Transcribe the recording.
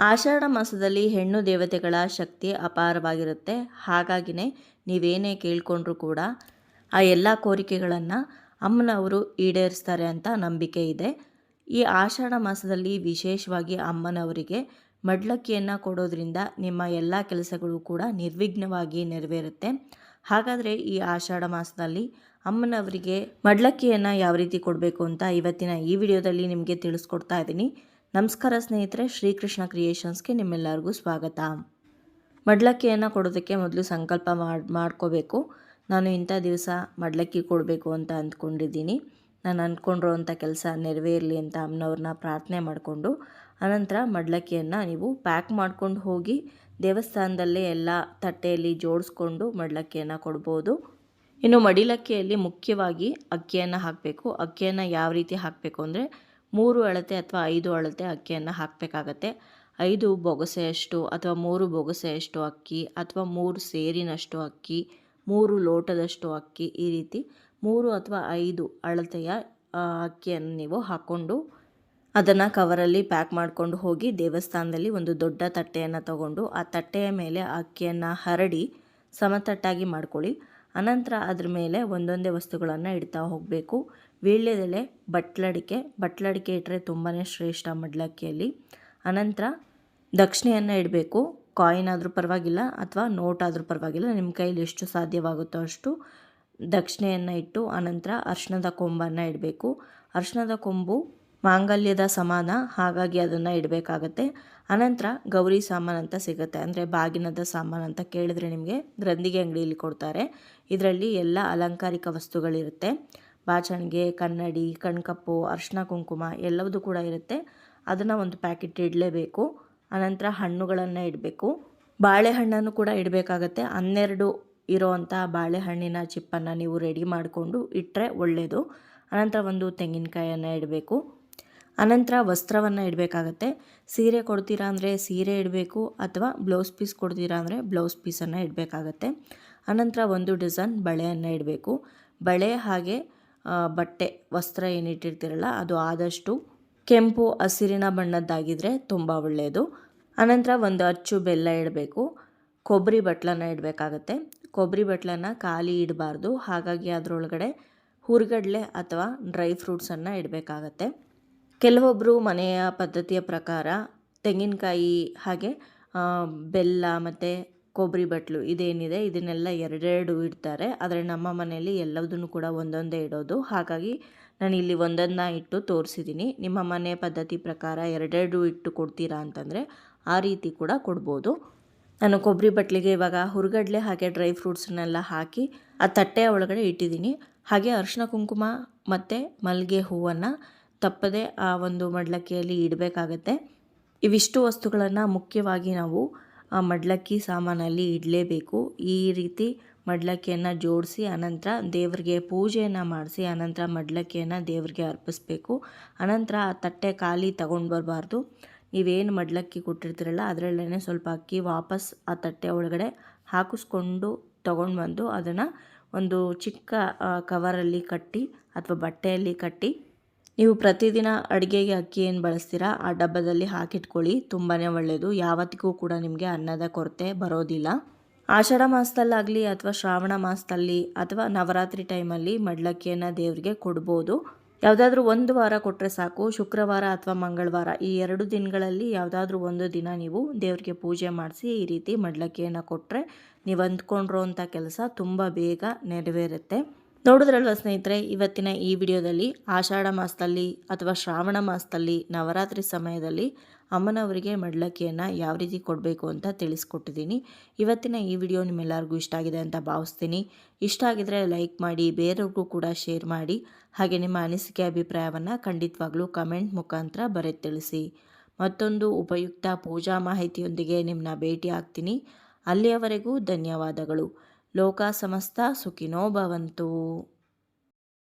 ಆಷಾಢ ಮಾಸದಲ್ಲಿ ಹೆಣ್ಣು ದೇವತೆಗಳ ಶಕ್ತಿ ಅಪಾರವಾಗಿರುತ್ತೆ. ಹಾಗಾಗಿನೇ ನೀವೇನೇ ಕೇಳಿಕೊಂಡ್ರೂ ಕೂಡ ಆ ಎಲ್ಲ ಕೋರಿಕೆಗಳನ್ನು ಅಮ್ಮನವರು ಈಡೇರಿಸ್ತಾರೆ ಅಂತ ನಂಬಿಕೆ ಇದೆ. ಈ ಆಷಾಢ ಮಾಸದಲ್ಲಿ ವಿಶೇಷವಾಗಿ ಅಮ್ಮನವರಿಗೆ ಮಡ್ಲಕ್ಕಿಯನ್ನು ಕೊಡೋದ್ರಿಂದ ನಿಮ್ಮ ಎಲ್ಲ ಕೆಲಸಗಳು ಕೂಡ ನಿರ್ವಿಘ್ನವಾಗಿ ನೆರವೇರುತ್ತೆ. ಹಾಗಾದರೆ ಈ ಆಷಾಢ ಮಾಸದಲ್ಲಿ ಅಮ್ಮನವರಿಗೆ ಮಡ್ಲಕ್ಕಿಯನ್ನು ಯಾವ ರೀತಿ ಕೊಡಬೇಕು ಅಂತ ಇವತ್ತಿನ ಈ ವಿಡಿಯೋದಲ್ಲಿ ನಿಮಗೆ ತಿಳಿಸ್ಕೊಡ್ತಾ ಇದ್ದೀನಿ. ನಮಸ್ಕಾರ ಸ್ನೇಹಿತರೆ, ಶ್ರೀಕೃಷ್ಣ ಕ್ರಿಯೇಷನ್ಸ್ಗೆ ನಿಮ್ಮೆಲ್ಲರಿಗೂ ಸ್ವಾಗತ. ಮಡ್ಲಕ್ಕಿಯನ್ನು ಕೊಡೋದಕ್ಕೆ ಮೊದಲು ಸಂಕಲ್ಪ ಮಾಡ್ಕೋಬೇಕು. ನಾನು ಇಂಥ ದಿವಸ ಮಡ್ಲಕ್ಕಿ ಕೊಡಬೇಕು ಅಂತ ಅಂದ್ಕೊಂಡಿದ್ದೀನಿ, ನಾನು ಅಂದ್ಕೊಂಡಿರೋವಂಥ ಕೆಲಸ ನೆರವೇರಲಿ ಅಂತ ಅಮ್ಮನವ್ರನ್ನ ಪ್ರಾರ್ಥನೆ ಮಾಡಿಕೊಂಡು ಅನಂತರ ಮಡ್ಲಕ್ಕಿಯನ್ನು ನೀವು ಪ್ಯಾಕ್ ಮಾಡ್ಕೊಂಡು ಹೋಗಿ ದೇವಸ್ಥಾನದಲ್ಲೇ ಎಲ್ಲ ತಟ್ಟೆಯಲ್ಲಿ ಜೋಡಿಸ್ಕೊಂಡು ಮಡ್ಲಕ್ಕಿಯನ್ನು ಕೊಡ್ಬೋದು. ಇನ್ನು ಮಡಿಲಕ್ಕಿಯಲ್ಲಿ ಮುಖ್ಯವಾಗಿ ಅಕ್ಕಿಯನ್ನು ಹಾಕಬೇಕು. ಅಕ್ಕಿಯನ್ನು ಯಾವ ರೀತಿ ಹಾಕಬೇಕು ಅಂದರೆ 3 ಅಳತೆ ಅಥವಾ 5 ಅಳತೆ ಅಕ್ಕಿಯನ್ನು ಹಾಕಬೇಕಾಗತ್ತೆ. 5 ಬೊಗಸೆಯಷ್ಟು ಅಥವಾ 3 ಬೊಗಸೆಯಷ್ಟು ಅಕ್ಕಿ ಅಥವಾ 3 ಸೇರಿನಷ್ಟು ಅಕ್ಕಿ, 3 ಲೋಟದಷ್ಟು ಅಕ್ಕಿ, ಈ ರೀತಿ 3 ಅಥವಾ 5 ಅಳತೆಯ ಅಕ್ಕಿಯನ್ನು ನೀವು ಹಾಕ್ಕೊಂಡು ಅದನ್ನು ಕವರಲ್ಲಿ ಪ್ಯಾಕ್ ಮಾಡಿಕೊಂಡು ಹೋಗಿ ದೇವಸ್ಥಾನದಲ್ಲಿ ಒಂದು ದೊಡ್ಡ ತಟ್ಟೆಯನ್ನು ತಗೊಂಡು ಆ ತಟ್ಟೆಯ ಮೇಲೆ ಅಕ್ಕಿಯನ್ನು ಹರಡಿ ಸಮತಟ್ಟಾಗಿ ಮಾಡ್ಕೊಳ್ಳಿ. ಅನಂತರ ಅದ್ರ ಮೇಲೆ ಒಂದೊಂದೇ ವಸ್ತುಗಳನ್ನು ಇಡ್ತಾ ಹೋಗಬೇಕು. ವೀಳ್ಯದೆಲೆ, ಬಟ್ಲಡಿಕೆ ಇಟ್ಟರೆ ತುಂಬಾ ಶ್ರೇಷ್ಠ ಮಡ್ಲಕ್ಕಿಯಲ್ಲಿ. ಅನಂತರ ದಕ್ಷಿಣೆಯನ್ನು ಇಡಬೇಕು. ಕಾಯಿನ್ ಆದರೂ ಪರವಾಗಿಲ್ಲ ಅಥವಾ ನೋಟ್ ಆದರೂ ಪರವಾಗಿಲ್ಲ, ನಿಮ್ಮ ಕೈಲಿ ಎಷ್ಟು ಸಾಧ್ಯವಾಗುತ್ತೋ ಅಷ್ಟು ದಕ್ಷಿಣೆಯನ್ನು ಇಟ್ಟು ಅನಂತರ ಅರ್ಶಿಣದ ಕೊಂಬನ್ನು ಇಡಬೇಕು. ಅರ್ಶಿಣದ ಕೊಂಬು ಮಾಂಗಲ್ಯದ ಸಮಾನ, ಹಾಗಾಗಿ ಅದನ್ನು ಇಡಬೇಕಾಗತ್ತೆ. ಅನಂತರ ಗೌರಿ ಸಾಮಾನು ಅಂತ ಸಿಗುತ್ತೆ, ಅಂದರೆ ಬಾಗಿನದ ಸಾಮಾನು ಅಂತ ಕೇಳಿದ್ರೆ ನಿಮಗೆ ಗ್ರಂಥಿಗೆ ಅಂಗಡಿಯಲ್ಲಿ ಕೊಡ್ತಾರೆ. ಇದರಲ್ಲಿ ಎಲ್ಲ ಅಲಂಕಾರಿಕ ವಸ್ತುಗಳಿರುತ್ತೆ. ಬಾಚಣಿಗೆ, ಕನ್ನಡಿ, ಕಣ್ಕಪ್ಪು, ಅರ್ಶಿನ ಕುಂಕುಮ ಎಲ್ಲವೂ ಕೂಡ ಇರುತ್ತೆ. ಅದನ್ನು ಒಂದು ಪ್ಯಾಕೆಟ್ ಇಡಲೇಬೇಕು. ಅನಂತರ ಹಣ್ಣುಗಳನ್ನು ಇಡಬೇಕು. ಬಾಳೆಹಣ್ಣನ್ನು ಕೂಡ ಇಡಬೇಕಾಗತ್ತೆ. 12 ಇರೋವಂಥ ಬಾಳೆಹಣ್ಣಿನ ಚಿಪ್ಪನ್ನು ನೀವು ರೆಡಿ ಮಾಡಿಕೊಂಡು ಇಟ್ಟರೆ ಒಳ್ಳೆಯದು. ಅನಂತರ ಒಂದು ತೆಂಗಿನಕಾಯಿಯನ್ನು ಇಡಬೇಕು. ಅನಂತರ ವಸ್ತ್ರವನ್ನು ಇಡಬೇಕಾಗತ್ತೆ. ಸೀರೆ ಕೊಡ್ತೀರಾ ಅಂದರೆ ಸೀರೆ ಇಡಬೇಕು, ಅಥವಾ ಬ್ಲೌಸ್ ಪೀಸ್ ಕೊಡ್ತೀರಾ ಅಂದರೆ ಬ್ಲೌಸ್ ಪೀಸನ್ನು ಇಡಬೇಕಾಗತ್ತೆ. ಅನಂತರ ಒಂದು ಡಜನ್ ಬಳೆಯನ್ನು ಇಡಬೇಕು. ಬಳೆ ಹಾಗೆ ಬಟ್ಟೆ, ವಸ್ತ್ರ ಏನಿಟ್ಟಿರ್ತೀರಲ್ಲ ಅದು ಆದಷ್ಟು ಕೆಂಪು ಹಸಿರಿನ ಬಣ್ಣದ್ದಾಗಿದ್ದರೆ ತುಂಬ ಒಳ್ಳೆಯದು. ಅನಂತರ ಒಂದು ಅಚ್ಚು ಬೆಲ್ಲ ಇಡಬೇಕು. ಕೊಬ್ಬರಿ ಬಟ್ಲನ್ನು ಇಡಬೇಕಾಗತ್ತೆ. ಕೊಬ್ಬರಿ ಬಟ್ಲನ್ನು ಖಾಲಿ ಇಡಬಾರ್ದು, ಹಾಗಾಗಿ ಅದರೊಳಗಡೆ ಹುರ್ಗಡ್ಲೆ ಅಥವಾ ಡ್ರೈ ಫ್ರೂಟ್ಸನ್ನು ಇಡಬೇಕಾಗತ್ತೆ. ಕೆಲವೊಬ್ಬರು ಮನೆಯ ಪದ್ಧತಿಯ ಪ್ರಕಾರ ತೆಂಗಿನಕಾಯಿ ಹಾಗೆ ಬೆಲ್ಲ ಮತ್ತು ಕೊಬ್ಬರಿ ಬಟ್ಲು ಇದೇನಿದೆ ಇದನ್ನೆಲ್ಲ ಎರಡೆರಡು ಇಡ್ತಾರೆ. ಆದರೆ ನಮ್ಮ ಮನೆಯಲ್ಲಿ ಎಲ್ಲದನ್ನು ಕೂಡ ಒಂದೊಂದೇ ಇಡೋದು, ಹಾಗಾಗಿ ನಾನು ಇಲ್ಲಿ ಒಂದನ್ನು ಇಟ್ಟು ತೋರಿಸಿದ್ದೀನಿ. ನಿಮ್ಮ ಮನೆ ಪದ್ಧತಿ ಪ್ರಕಾರ ಎರಡೆರಡು ಇಟ್ಟು ಕೊಡ್ತೀರಾ ಅಂತಂದರೆ ಆ ರೀತಿ ಕೂಡ ಕೊಡ್ಬೋದು. ನಾನು ಕೊಬ್ಬರಿ ಬಟ್ಲಿಗೆ ಇವಾಗ ಹುರ್ಗಡ್ಲೆ ಹಾಗೆ ಡ್ರೈ ಫ್ರೂಟ್ಸನ್ನೆಲ್ಲ ಹಾಕಿ ಆ ತಟ್ಟೆಯ ಒಳಗಡೆ ಇಟ್ಟಿದ್ದೀನಿ. ಹಾಗೆ ಅರಿಶಿನ ಕುಂಕುಮ ಮತ್ತು ಮಲ್ಲಿಗೆ ಹೂವನ್ನು ತಪ್ಪದೆ ಆ ಒಂದು ಮಡ್ಲಕ್ಕಿಯಲ್ಲಿ ಇಡಬೇಕಾಗತ್ತೆ. ಇವಿಷ್ಟು ವಸ್ತುಗಳನ್ನು ಮುಖ್ಯವಾಗಿ ನಾವು ಆ ಮಡ್ಲಕ್ಕಿ ಸಾಮಾನಲ್ಲಿ ಇಡಲೇಬೇಕು. ಈ ರೀತಿ ಮಡ್ಲಕ್ಕಿಯನ್ನು ಜೋಡಿಸಿ ಅನಂತರ ದೇವರಿಗೆ ಪೂಜೆಯನ್ನು ಮಾಡಿಸಿ ಅನಂತರ ಮಡ್ಲಕ್ಕಿಯನ್ನು ದೇವರಿಗೆ ಅರ್ಪಿಸ್ಬೇಕು. ಅನಂತರ ಆ ತಟ್ಟೆ ಖಾಲಿ ತಗೊಂಡು ಬರಬಾರ್ದು. ನೀವೇನು ಮಡ್ಲಕ್ಕಿ ಕೊಟ್ಟಿರ್ತೀರಲ್ಲ ಅದರಲ್ಲೇ ಸ್ವಲ್ಪ ಅಕ್ಕಿ ವಾಪಸ್ ಆ ತಟ್ಟೆ ಒಳಗಡೆ ಹಾಕಿಸ್ಕೊಂಡು ತೊಗೊಂಡು ಬಂದು ಅದನ್ನು ಒಂದು ಚಿಕ್ಕ ಕವರಲ್ಲಿ ಕಟ್ಟಿ ಅಥವಾ ಬಟ್ಟೆಯಲ್ಲಿ ಕಟ್ಟಿ ನೀವು ಪ್ರತಿದಿನ ಅಡುಗೆಗೆ ಅಕ್ಕಿ ಏನು ಬಳಸ್ತೀರಾ ಆ ಡಬ್ಬದಲ್ಲಿ ಹಾಕಿಟ್ಕೊಳ್ಳಿ, ತುಂಬಾ ಒಳ್ಳೆಯದು. ಯಾವತ್ತಿಗೂ ಕೂಡ ನಿಮಗೆ ಅನ್ನದ ಕೊರತೆ ಬರೋದಿಲ್ಲ. ಆಷಾಢ ಮಾಸದಲ್ಲಾಗಲಿ ಅಥವಾ ಶ್ರಾವಣ ಮಾಸದಲ್ಲಿ ಅಥವಾ ನವರಾತ್ರಿ ಟೈಮಲ್ಲಿ ಮಡ್ಲಕ್ಕಿಯನ್ನು ದೇವರಿಗೆ ಕೊಡ್ಬೋದು. ಯಾವುದಾದ್ರೂ ಒಂದು ವಾರ ಕೊಟ್ಟರೆ ಸಾಕು. ಶುಕ್ರವಾರ ಅಥವಾ ಮಂಗಳವಾರ ಈ 2 ದಿನಗಳಲ್ಲಿ ಯಾವುದಾದ್ರೂ ಒಂದು ದಿನ ನೀವು ದೇವರಿಗೆ ಪೂಜೆ ಮಾಡಿಸಿ ಈ ರೀತಿ ಮಡ್ಲಕ್ಕಿಯನ್ನು ಕೊಟ್ಟರೆ ನೀವು ಅಂದ್ಕೊಂಡಿರೋಂಥ ಕೆಲಸ ತುಂಬ ಬೇಗ ನೆರವೇರುತ್ತೆ. ನೋಡಿದ್ರಲ್ವ ಸ್ನೇಹಿತರೆ, ಇವತ್ತಿನ ಈ ವಿಡಿಯೋದಲ್ಲಿ ಆಷಾಢ ಮಾಸದಲ್ಲಿ ಅಥವಾ ಶ್ರಾವಣ ಮಾಸದಲ್ಲಿ ನವರಾತ್ರಿ ಸಮಯದಲ್ಲಿ ಅಮ್ಮನವರಿಗೆ ಮಡ್ಲಕ್ಕಿಯನ್ನು ಯಾವ ರೀತಿ ಕೊಡಬೇಕು ಅಂತ ತಿಳಿಸ್ಕೊಟ್ಟಿದ್ದೀನಿ. ಇವತ್ತಿನ ಈ ವಿಡಿಯೋ ನಿಮ್ಮೆಲ್ಲರಿಗೂ ಇಷ್ಟ ಆಗಿದೆ ಅಂತ ಭಾವಿಸ್ತೀನಿ. ಇಷ್ಟ ಆಗಿದರೆ ಲೈಕ್ ಮಾಡಿ, ಬೇರೆಯವ್ರಿಗೂ ಕೂಡ ಶೇರ್ ಮಾಡಿ. ಹಾಗೆ ನಿಮ್ಮ ಅನಿಸಿಕೆ ಅಭಿಪ್ರಾಯವನ್ನು ಖಂಡಿತವಾಗ್ಲೂ ಕಮೆಂಟ್ ಮುಖಾಂತರ ಬರೆದು ತಿಳಿಸಿ. ಮತ್ತೊಂದು ಉಪಯುಕ್ತ ಪೂಜಾ ಮಾಹಿತಿಯೊಂದಿಗೆ ನಿಮ್ಮನ್ನ ಭೇಟಿ ಆಗ್ತೀನಿ. ಅಲ್ಲಿಯವರೆಗೂ ಧನ್ಯವಾದಗಳು. ಲೋಕ ಸಮಸ್ತ ಸುಖಿನೋ ಭವಂತು.